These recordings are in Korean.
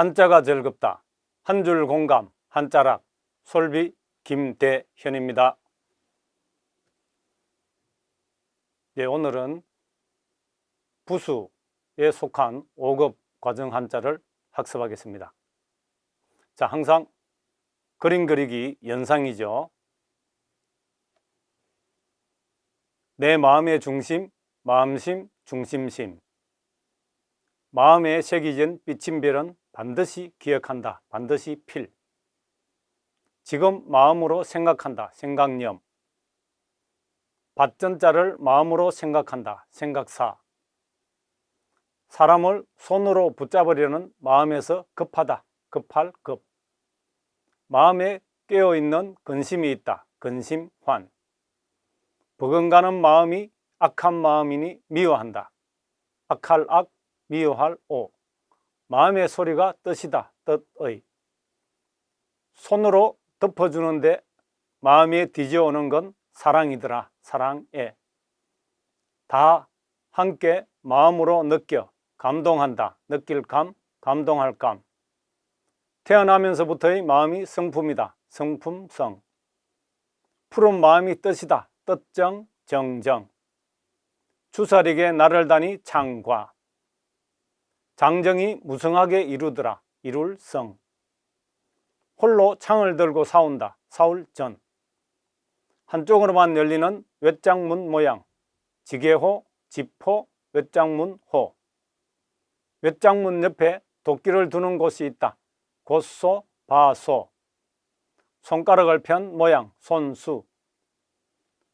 한자가 즐겁다. 한 줄 공감, 한자락, 솔비 김대현입니다. 오늘은 부수에 속한 5급 과정 한자를 학습하겠습니다. 자, 항상 그림 그리기 연상이죠. 내 마음의 중심, 마음심, 중심심. 마음에 새겨진 비침별은 반드시 기억한다. 반드시 필. 지금 마음으로 생각한다. 생각념. 받전자를 마음으로 생각한다. 생각사. 사람을 손으로 붙잡으려는 마음에서 급하다. 급할 급. 마음에 깨어있는 근심이 있다. 근심환. 버금가는 마음이 악한 마음이니 미워한다. 악할 악, 미워할 오. 마음의 소리가 뜻이다. 뜻의. 손으로 덮어주는데 마음에 뒤져오는 건 사랑이더라. 사랑에. 다 함께 마음으로 느껴. 감동한다. 느낄 감, 감동할 감. 태어나면서부터의 마음이 성품이다. 성품성. 푸른 마음이 뜻이다. 뜻정, 정정. 주사력에 나를 다니 창과. 장정이 무성하게 이루더라. 이룰 성. 홀로 창을 들고 싸운다. 싸울 전. 한쪽으로만 열리는 외장문 모양. 지게호, 지포, 외장문호. 외장문 옆에 도끼를 두는 곳이 있다. 곳소, 바소. 손가락을 편 모양, 손수.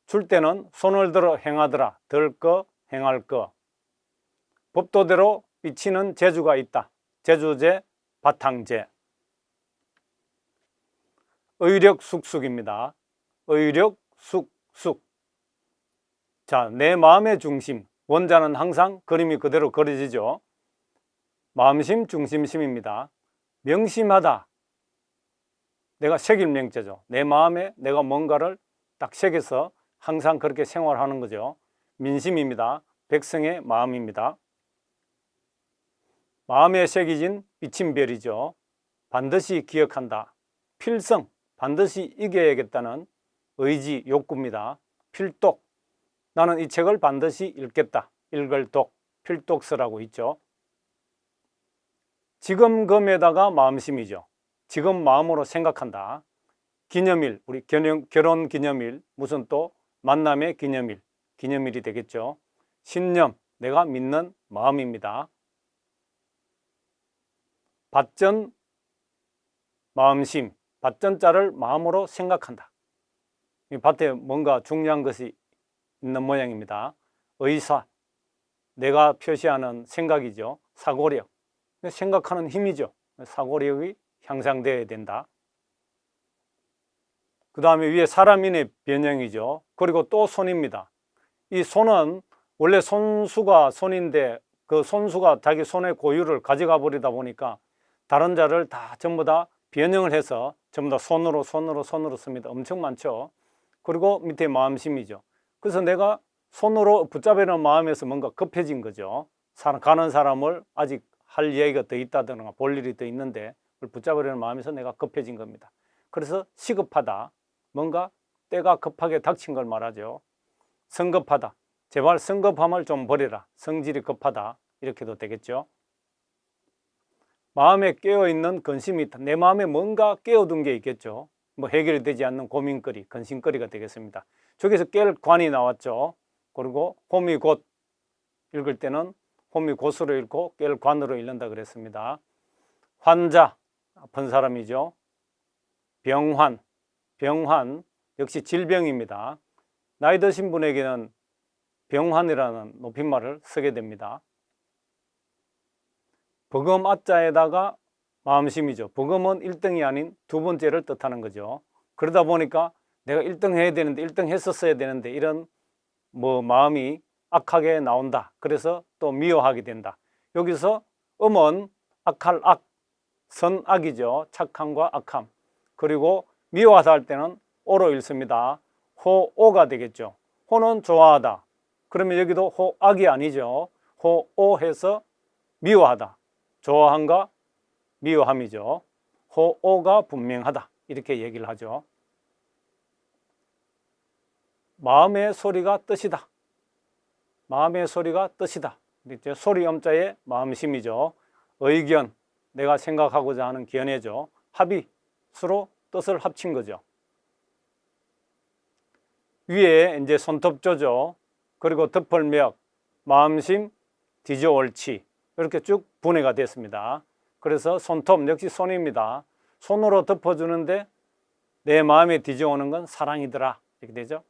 줄 때는 손을 들어 행하더라. 들 거, 행할 거. 법도대로 비치는 재주가 있다. 재주제, 바탕제. 의력숙숙입니다. 의력숙숙. 자, 내 마음의 중심. 원자는 항상 그림이 그대로 그려지죠. 마음심, 중심심입니다. 명심하다. 내가 새길 명제죠. 내 마음에 내가 뭔가를 딱 새겨서 항상 그렇게 생활하는 거죠. 민심입니다. 백성의 마음입니다. 마음에 새겨진 비침별이죠. 반드시 기억한다. 필성, 반드시 이겨야겠다는 의지, 욕구입니다. 필독, 나는 이 책을 반드시 읽겠다. 읽을 독, 필독서라고 있죠. 지금금에다가 마음심이죠. 지금 마음으로 생각한다. 기념일, 우리 결혼 기념일, 무슨 또 만남의 기념일, 기념일이 되겠죠. 신념, 내가 믿는 마음입니다. 받전, 마음심, 받전자를 마음으로 생각한다. 이 밭에 뭔가 중요한 것이 있는 모양입니다. 의사, 내가 표시하는 생각이죠. 사고력, 생각하는 힘이죠. 사고력이 향상되어야 된다. 그 다음에 위에 사람인의 변형이죠. 그리고 또 손입니다. 이 손은 원래 손수가 손인데 그 손수가 자기 손의 고유를 가져가 버리다 보니까 다른 자를 다 전부 다 변형을 해서 전부 다 손으로 씁니다. 엄청 많죠. 그리고 밑에 마음심이죠. 그래서 내가 손으로 붙잡으려는 마음에서 뭔가 급해진 거죠. 가는 사람을 아직 할 얘기가 더 있다든가 볼 일이 더 있는데 그걸 붙잡으려는 마음에서 내가 급해진 겁니다. 그래서 시급하다. 뭔가 때가 급하게 닥친 걸 말하죠. 성급하다. 제발 성급함을 좀 버려라. 성질이 급하다. 이렇게도 되겠죠. 마음에 깨어있는 근심이 있다. 내 마음에 뭔가 깨어둔 게 있겠죠. 뭐 해결되지 않는 고민거리, 근심거리가 되겠습니다. 저기서 깰 관이 나왔죠. 그리고 홈이 곧 읽을 때는 홈이 곧으로 읽고 깰 관으로 읽는다 그랬습니다. 환자, 아픈 사람이죠. 병환, 병환 역시 질병입니다. 나이 드신 분에게는 병환이라는 높임말을 쓰게 됩니다. 버금 아자에다가 마음심이죠. 버금은 1등이 아닌 두 번째를 뜻하는 거죠. 그러다 보니까 내가 1등 해야 되는데 1등 했었어야 되는데 이런 마음이 악하게 나온다. 그래서 또 미워하게 된다. 여기서 음은 악할 악, 선악이죠. 착함과 악함. 그리고 미워하다 할 때는 오로 읽습니다. 호오가 되겠죠. 호는 좋아하다. 그러면 여기도 호악이 아니죠. 호오해서 미워하다. 좋아함과 미호함이죠. 호오가 분명하다 이렇게 얘기를 하죠. 마음의 소리가 뜻이다. 마음의 소리가 뜻이다. 소리 엄자의 마음심이죠. 의견, 내가 생각하고자 하는 견해죠. 합의, 서로 뜻을 합친 거죠. 위에 이제 손톱조죠. 그리고 덮을맥, 마음심, 뒤져옳지 이렇게 쭉 분해가 됐습니다. 그래서 손톱 역시 손입니다. 손으로 덮어주는데 내 마음에 뒤져오는 건 사랑이더라 이렇게 되죠.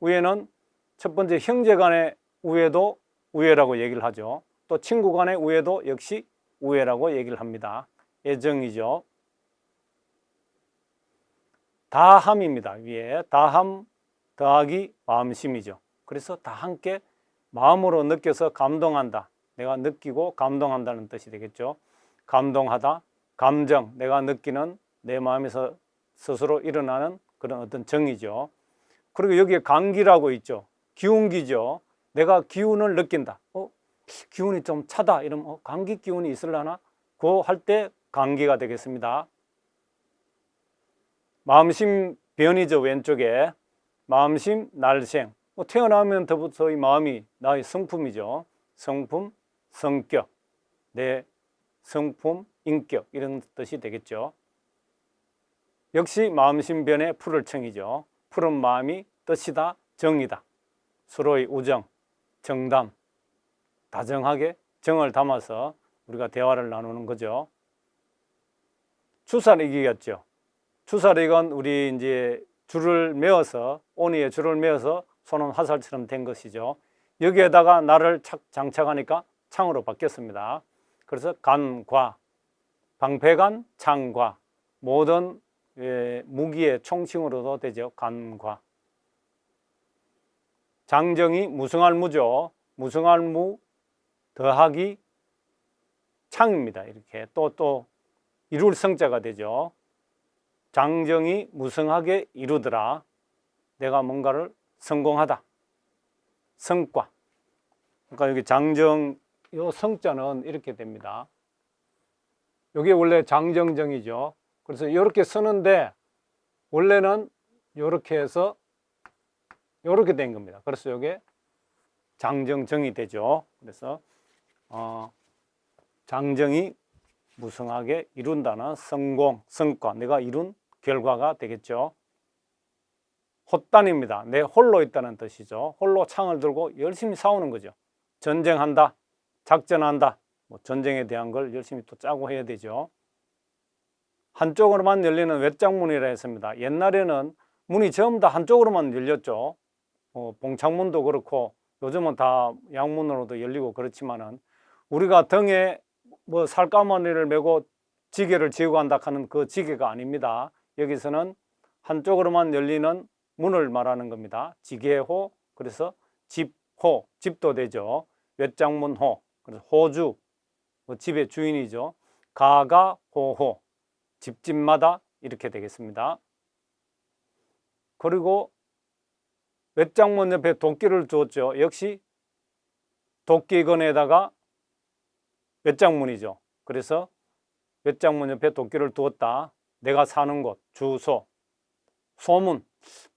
우애는 첫 번째 형제 간의 우애도 우애라고 얘기를 하죠. 또 친구 간의 우애도 역시 우애라고 얘기를 합니다. 애정이죠. 다함입니다. 위에 다함 더하기 마음심이죠. 그래서 다 함께 마음으로 느껴서 감동한다. 내가 느끼고 감동한다는 뜻이 되겠죠. 감동하다, 감정, 내가 느끼는 내 마음에서 스스로 일어나는 그런 어떤 정이죠. 그리고 여기에 감기라고 있죠. 기운기죠. 내가 기운을 느낀다. 기운이 좀 차다. 이러면 감기 기운이 있으려나? 그 할 때 감기가 되겠습니다. 마음심 변이죠. 왼쪽에 마음심 날생. 태어나면부터 이 마음이 나의 성품이죠. 성품, 성격, 내 성품, 인격 이런 뜻이 되겠죠. 역시 마음심 변의 풀을 청이죠. 푸른 마음이 뜻이다, 정이다. 서로의 우정, 정담, 다정하게 정을 담아서 우리가 대화를 나누는 거죠. 추사리기였죠. 추사리건 우리 이제 줄을 메어서 오니에 줄을 메어서 손은 화살처럼 된 것이죠. 여기에다가 나를 장착하니까 창으로 바뀌었습니다. 그래서 간과, 방패간, 창과 모든 무기의 총칭으로도 되죠. 간과. 장정이 무승할무죠. 무승할무 더하기 창입니다. 이렇게 또 이룰 성자가 되죠. 장정이 무성하게 이루더라. 내가 뭔가를 성공하다. 성과. 그러니까 여기 장정, 요 성자는 이렇게 됩니다. 이게 원래 장정정이죠. 그래서 이렇게 쓰는데 원래는 이렇게 해서 이렇게 된 겁니다. 그래서 이게 장정정이 되죠. 그래서 장정이 무성하게 이룬다는 성공, 성과, 내가 이룬 결과가 되겠죠. 헛단입니다. 내 홀로 있다는 뜻이죠. 홀로 창을 들고 열심히 싸우는 거죠. 전쟁한다, 작전한다, 전쟁에 대한 걸 열심히 또 짜고 해야 되죠. 한쪽으로만 열리는 외장문이라 했습니다. 옛날에는 문이 전부 다 한쪽으로만 열렸죠. 봉창문도 그렇고 요즘은 다 양문으로도 열리고 그렇지만은 우리가 등에 살가머니를 메고 지게를 지고 간다 하는 그 지게가 아닙니다. 여기서는 한쪽으로만 열리는 문을 말하는 겁니다. 지게호, 그래서 집호, 집도 되죠. 외장문호, 그래서 호주, 집의 주인이죠. 가가호호, 집집마다 이렇게 되겠습니다. 그리고 외장문 옆에 도끼를 두었죠. 역시 도끼건에다가 외장문이죠. 그래서 외장문 옆에 도끼를 두었다. 내가 사는 곳, 주소, 소문,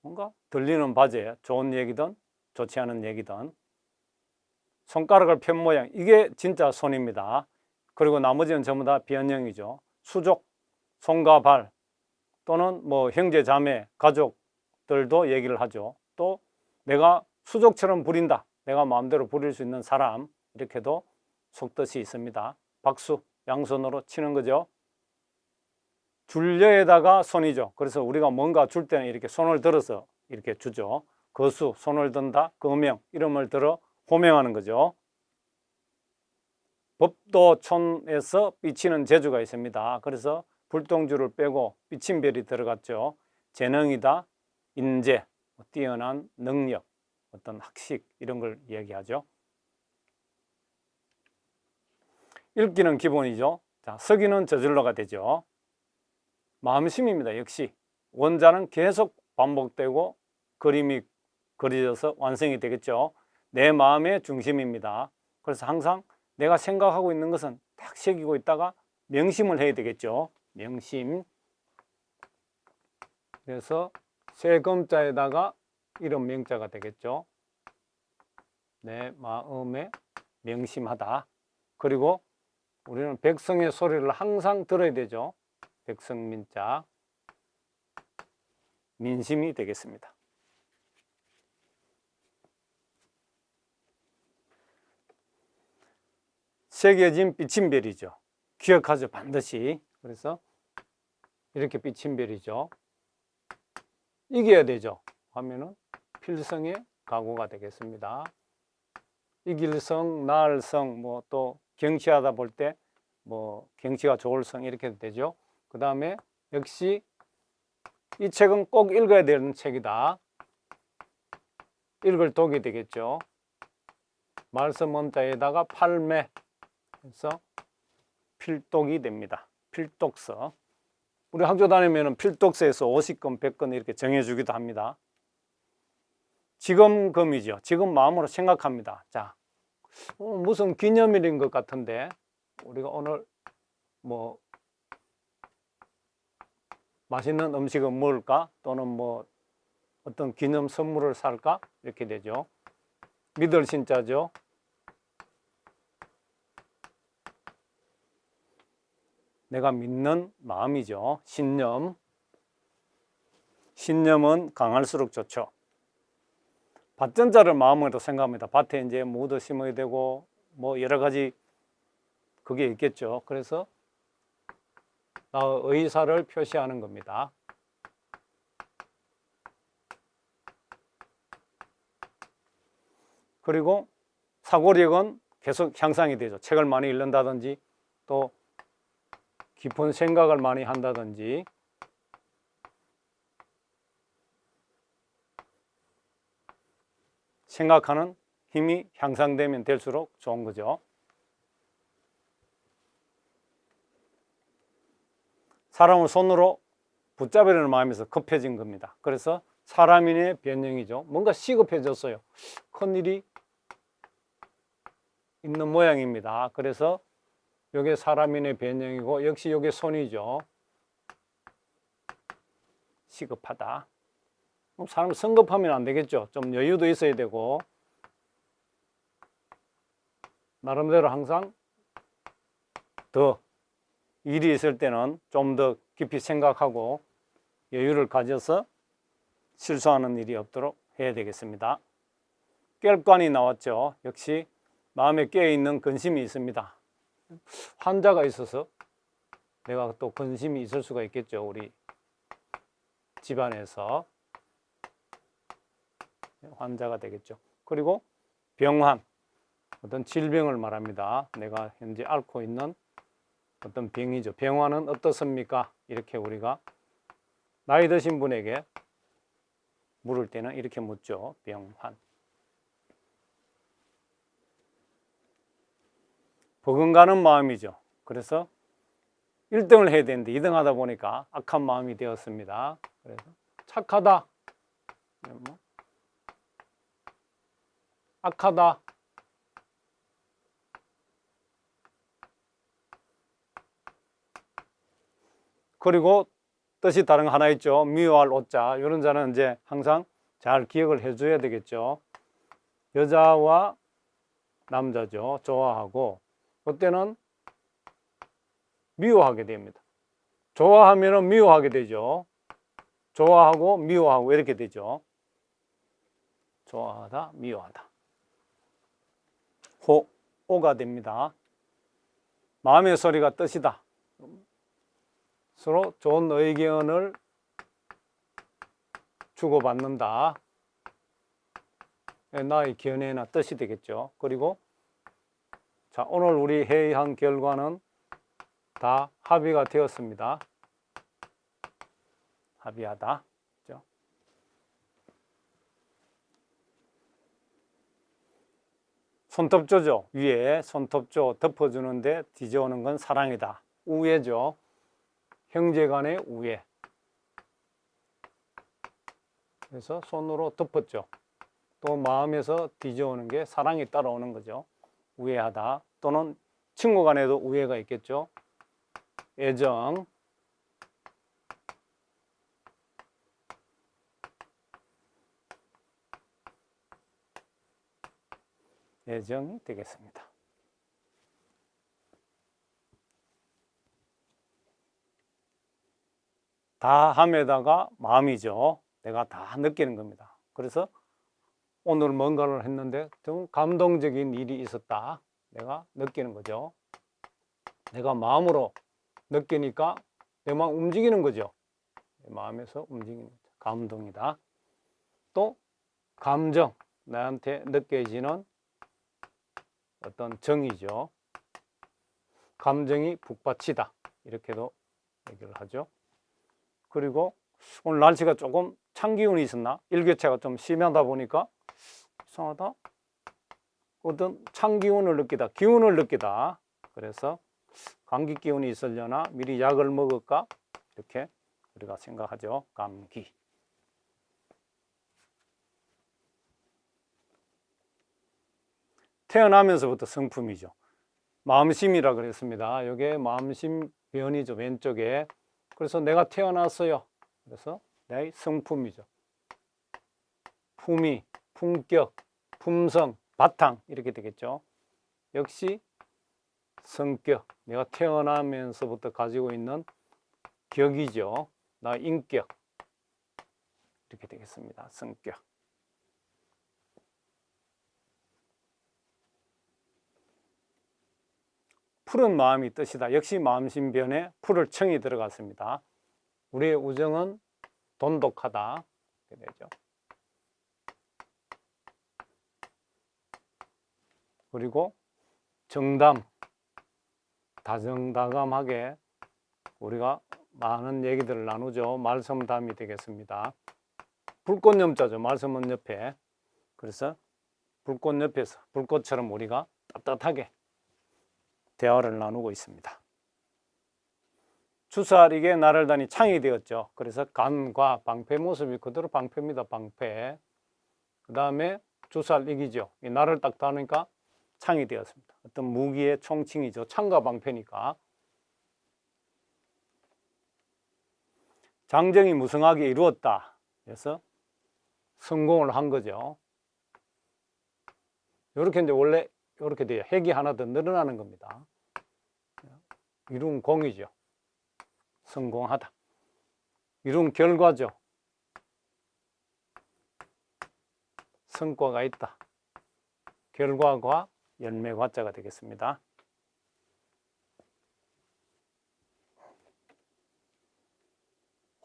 뭔가 들리는 바지에 좋은 얘기든 좋지 않은 얘기든 손가락을 편 모양, 이게 진짜 손입니다. 그리고 나머지는 전부 다 변형이죠. 수족, 손과 발 또는 형제, 자매, 가족들도 얘기를 하죠. 또 내가 수족처럼 부린다. 내가 마음대로 부릴 수 있는 사람, 이렇게도 속뜻이 있습니다. 박수, 양손으로 치는 거죠. 줄려에다가 손이죠. 그래서 우리가 뭔가 줄 때는 이렇게 손을 들어서 이렇게 주죠. 거수, 손을 든다, 거명, 이름을 들어 호명하는 거죠. 법도촌에서 비치는 재주가 있습니다. 그래서 불똥줄을 빼고 비침별이 들어갔죠. 재능이다, 인재, 뛰어난 능력, 어떤 학식 이런 걸 이야기하죠. 읽기는 기본이죠. 자, 쓰기는 저절로가 되죠. 마음심입니다. 역시 원자는 계속 반복되고 그림이 그려져서 완성이 되겠죠. 내 마음의 중심입니다. 그래서 항상 내가 생각하고 있는 것은 딱 새기고 있다가 명심을 해야 되겠죠. 명심. 그래서 세금자에다가 이런 명자가 되겠죠. 내 마음에 명심하다. 그리고 우리는 백성의 소리를 항상 들어야 되죠. 백성민자. 민심이 되겠습니다. 새겨진 삐침별이죠. 기억하죠. 반드시. 그래서 이렇게 삐침별이죠. 이겨야 되죠. 하면은 필성의 각오가 되겠습니다. 이길 성, 나을 성, 뭐 또 경치하다 볼 때 뭐 경치가 좋을 성 이렇게 되죠. 그 다음에 역시 이 책은 꼭 읽어야 되는 책이다. 읽을 독이 되겠죠. 말씀 원자에다가 팔매 해서 필독이 됩니다. 필독서. 우리 학교 다니면 필독서에서 50권, 100권 이렇게 정해주기도 합니다. 지금금이죠. 지금 마음으로 생각합니다. 자, 무슨 기념일인 것 같은데 우리가 오늘 뭐 맛있는 음식을 먹을까? 또는 뭐 어떤 기념 선물을 살까? 이렇게 되죠. 믿을 신자죠. 내가 믿는 마음이죠. 신념. 신념은 강할수록 좋죠. 밭전자를 마음으로 생각합니다. 밭에 이제 무도 심어야 되고 뭐 여러 가지 그게 있겠죠. 그래서 나의 의사를 표시하는 겁니다. 그리고 사고력은 계속 향상이 되죠. 책을 많이 읽는다든지 또 깊은 생각을 많이 한다든지 생각하는 힘이 향상되면 될수록 좋은 거죠. 사람을 손으로 붙잡으려는 마음에서 급해진 겁니다. 그래서 사람인의 변형이죠. 뭔가 시급해졌어요. 큰일이 있는 모양입니다. 그래서 이게 사람인의 변형이고 역시 이게 손이죠. 시급하다. 사람 성급하면 안 되겠죠. 좀 여유도 있어야 되고 나름대로 항상 더 일이 있을 때는 좀 더 깊이 생각하고 여유를 가져서 실수하는 일이 없도록 해야 되겠습니다. 깰관이 나왔죠. 역시 마음에 깨어있는 근심이 있습니다. 환자가 있어서 내가 또 근심이 있을 수가 있겠죠. 우리 집안에서 환자가 되겠죠. 그리고 병환, 어떤 질병을 말합니다. 내가 현재 앓고 있는 어떤 병이죠. 병환은 어떻습니까? 이렇게 우리가 나이 드신 분에게 물을 때는 이렇게 묻죠. 병환. 버금가는 마음이죠. 그래서 1등을 해야 되는데 2등 하다 보니까 악한 마음이 되었습니다. 그래서 착하다. 악하다. 그리고 뜻이 다른 거 하나 있죠. 미워할 오자. 이런 자는 이제 항상 잘 기억을 해줘야 되겠죠. 여자와 남자죠. 좋아하고 그때는 미워하게 됩니다. 좋아하면 미워하게 되죠. 좋아하고 미워하고 이렇게 되죠. 좋아하다, 미워하다. 오가 됩니다. 마음의 소리가 뜻이다. 서로 좋은 의견을 주고받는다. 나의 견해나 뜻이 되겠죠. 그리고 자, 오늘 우리 회의한 결과는 다 합의가 되었습니다. 합의하다. 그렇죠? 손톱조죠. 위에 손톱조 덮어주는데 뒤져오는 건 사랑이다. 우애죠. 형제간의 우애. 그래서 손으로 덮었죠. 또 마음에서 뒤져오는 게 사랑이 따라오는 거죠. 우애하다. 또는 친구 간에도 우애가 있겠죠. 애정, 애정이 되겠습니다. 다함에다가 마음이죠. 내가 다 느끼는 겁니다. 그래서 오늘 뭔가를 했는데 좀 감동적인 일이 있었다. 내가 느끼는 거죠. 내가 마음으로 느끼니까 내 마음 움직이는 거죠. 내 마음에서 움직이는 거죠. 감동이다. 또 감정, 나한테 느껴지는 어떤 정이죠. 감정이 북받치다. 이렇게도 얘기를 하죠. 그리고 오늘 날씨가 조금 찬 기운이 있었나? 일교차가 좀 심하다 보니까 이상하다. 어떤 찬 기운을 느끼다. 기운을 느끼다. 그래서 감기 기운이 있으려나 미리 약을 먹을까? 이렇게 우리가 생각하죠. 감기. 태어나면서부터 성품이죠. 마음심이라 그랬습니다. 이게 마음심 변이죠. 왼쪽에. 그래서 내가 태어났어요. 그래서 내 성품이죠. 품위, 품격, 품성, 바탕 이렇게 되겠죠. 역시 성격, 내가 태어나면서부터 가지고 있는 격이죠. 나 인격 이렇게 되겠습니다. 성격. 푸른 마음이 뜻이다. 역시 마음심변에 푸를 청이 들어갔습니다. 우리의 우정은 돈독하다. 이렇게 되죠. 그리고 정담, 다정다감하게 우리가 많은 얘기들을 나누죠. 말씀담이 되겠습니다. 불꽃 염자죠. 말씀은 옆에. 그래서 불꽃 옆에서 불꽃처럼 우리가 따뜻하게 대화를 나누고 있습니다. 주사리게 나를 다니 창이 되었죠. 그래서 간과 방패 모습이 그대로 방패입니다. 방패. 그 다음에 주사리기죠. 이 나를 딱 다니까 창이 되었습니다. 어떤 무기의 총칭이죠. 창과 방패니까. 장정이 무성하게 이루었다. 그래서 성공을 한 거죠. 이렇게 이제 원래 이렇게 돼요. 핵이 하나 더 늘어나는 겁니다. 이룬 공이죠. 성공하다. 이룬 결과죠. 성과가 있다. 결과과 열매과자가 되겠습니다.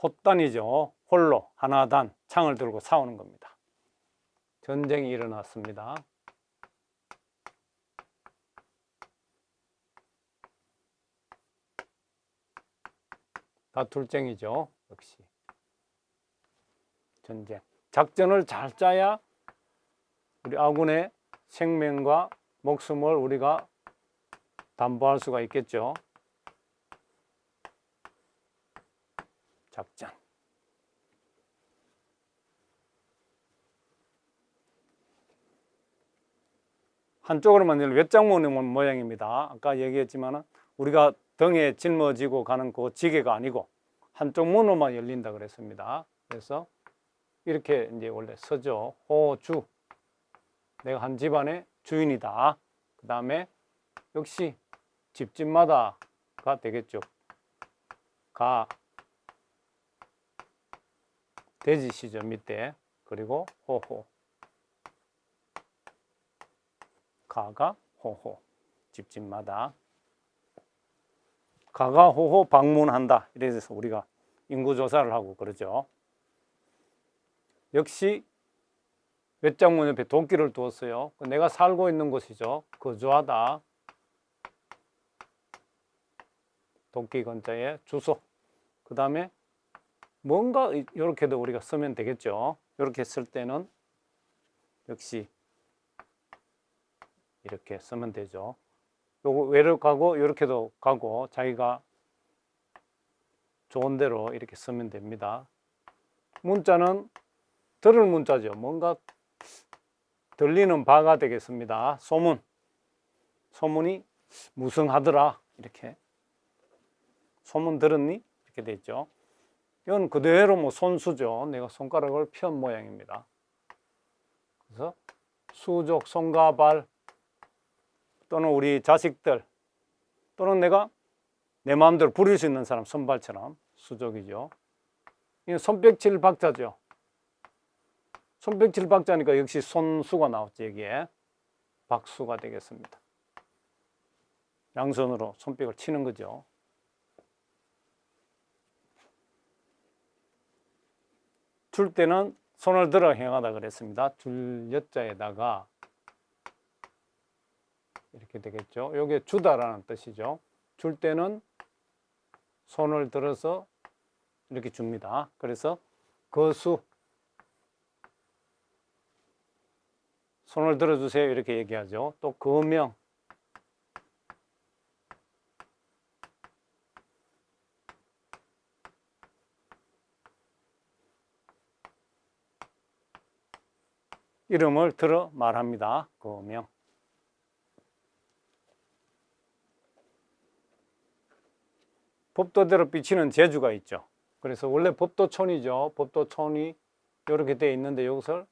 헛단이죠. 홀로 하나단 창을 들고 싸우는 겁니다. 전쟁이 일어났습니다. 다툴쟁이죠. 역시 전쟁. 작전을 잘 짜야 우리 아군의 생명과 목숨을 우리가 담보할 수가 있겠죠. 작전. 한쪽으로만 외장모는 모양입니다. 아까 얘기했지만 우리가 등에 짊어지고 가는 그 지게가 아니고 한쪽 문으로만 열린다 그랬습니다. 그래서 이렇게 이제 원래 서죠. 호주. 내가 한 집안의 주인이다. 그 다음에 역시 집집마다가 되겠죠. 가. 돼지시죠. 밑에. 그리고 호호. 가가 호호. 집집마다. 가가 호호 방문한다. 이래서 우리가 인구조사를 하고 그러죠. 역시 외장문 옆에 도끼를 두었어요. 내가 살고 있는 곳이죠. 거주하다. 도끼 근자에 주소. 그 다음에 뭔가 이렇게도 우리가 쓰면 되겠죠. 이렇게 쓸 때는 역시 이렇게 쓰면 되죠. 요거 외로 가고 이렇게도 가고 자기가 좋은 대로 이렇게 쓰면 됩니다. 문자는 들을 문자죠. 뭔가 들리는 바가 되겠습니다. 소문. 소문이 무성하더라. 이렇게 소문 들었니? 이렇게 돼 있죠. 이건 그대로 뭐 손수죠. 내가 손가락을 편 모양입니다. 그래서 수족, 손과 발, 또는 우리 자식들, 또는 내가 내 마음대로 부릴 수 있는 사람, 손발처럼 수족이죠. 이건 손뼉칠 박자죠. 손뼉칠 박자니까 역시 손수가 나왔죠. 여기에 박수가 되겠습니다. 양손으로 손뼉을 치는 거죠. 줄 때는 손을 들어 행하다 그랬습니다. 줄 여자에다가 이렇게 되겠죠. 이게 주다라는 뜻이죠. 줄 때는 손을 들어서 이렇게 줍니다. 그래서 거수, 손을 들어주세요 이렇게 얘기하죠. 또 거명, 이름을 들어 말합니다. 거명. 법도대로 비치는 재주가 있죠. 그래서 원래 법도촌이죠. 법도촌이 이렇게 되어 있는데 이것을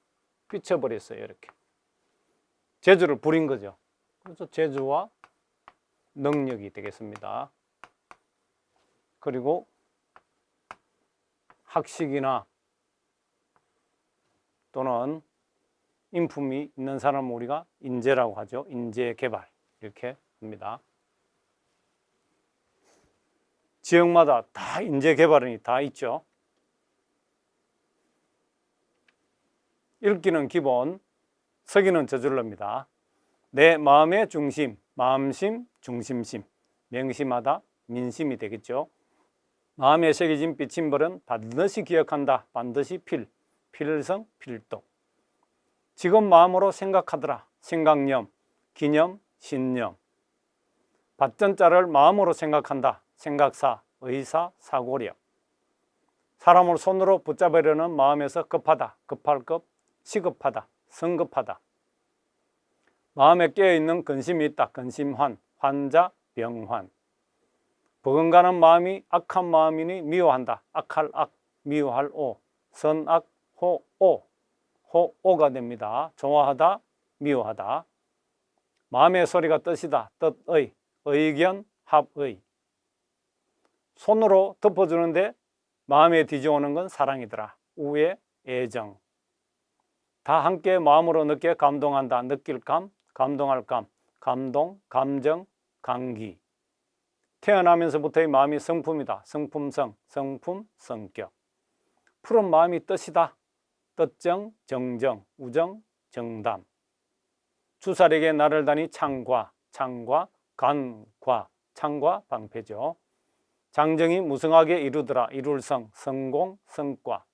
비춰버렸어요. 이렇게 재주를 부린 거죠. 그래서 재주와 능력이 되겠습니다. 그리고 학식이나 또는 인품이 있는 사람을 우리가 인재라고 하죠. 인재 개발 이렇게 합니다. 지역마다 다 인재 개발이 다 있죠. 읽기는 기본, 서기는 저절로입니다. 내 마음의 중심, 마음심, 중심심, 명심하다, 민심이 되겠죠. 마음에 새겨진 비침벌은 반드시 기억한다, 반드시 필성, 필독. 지금 마음으로 생각하더라, 생각념, 기념, 신념. 받전자를 마음으로 생각한다, 생각사, 의사, 사고력. 사람을 손으로 붙잡으려는 마음에서 급하다, 급할 급, 시급하다, 성급하다. 마음에 깨어있는 근심이 있다, 근심환, 환자, 병환. 버금가는 마음이 악한 마음이니 미워한다, 악할 악, 미워할 오, 선악, 호오, 호오가 됩니다. 좋아하다, 미워하다. 마음의 소리가 뜻이다, 뜻의, 의견, 합의. 손으로 덮어주는데 마음에 뒤져오는 건 사랑이더라, 우애, 애정. 다 함께 마음으로 느껴 감동한다, 느낄 감, 감동할 감, 감동, 감정, 감기. 태어나면서부터의 마음이 성품이다, 성품성, 성품, 성격. 푸른 마음이 뜻이다, 뜻정, 정정, 우정, 정담. 주살에게 나를 다니 창과, 창과, 간과, 창과 방패죠. 장정이 무성하게 이루더라, 이룰성, 성공, 성과.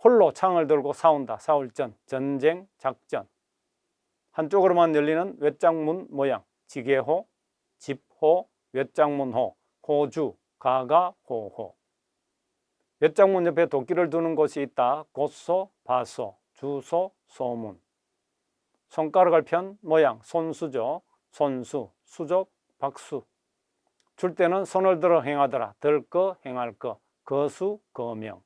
홀로 창을 들고 싸운다, 싸울전, 전쟁, 작전. 한쪽으로만 열리는 외장문 모양, 지게호, 집호, 외장문호, 호주, 가가, 호호. 외장문 옆에 도끼를 두는 곳이 있다, 곳소, 바소, 주소, 소문. 손가락을 편 모양, 손수죠. 손수, 수족, 박수. 줄 때는 손을 들어 행하더라, 들 거, 행할 거, 거수, 거명.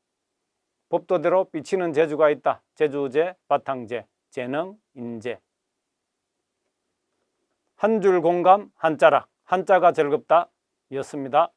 법도대로 비치는 재주가 있다, 재주재, 바탕재, 재능, 인재. 한 줄 공감, 한자락, 한자가 즐겁다 였습니다.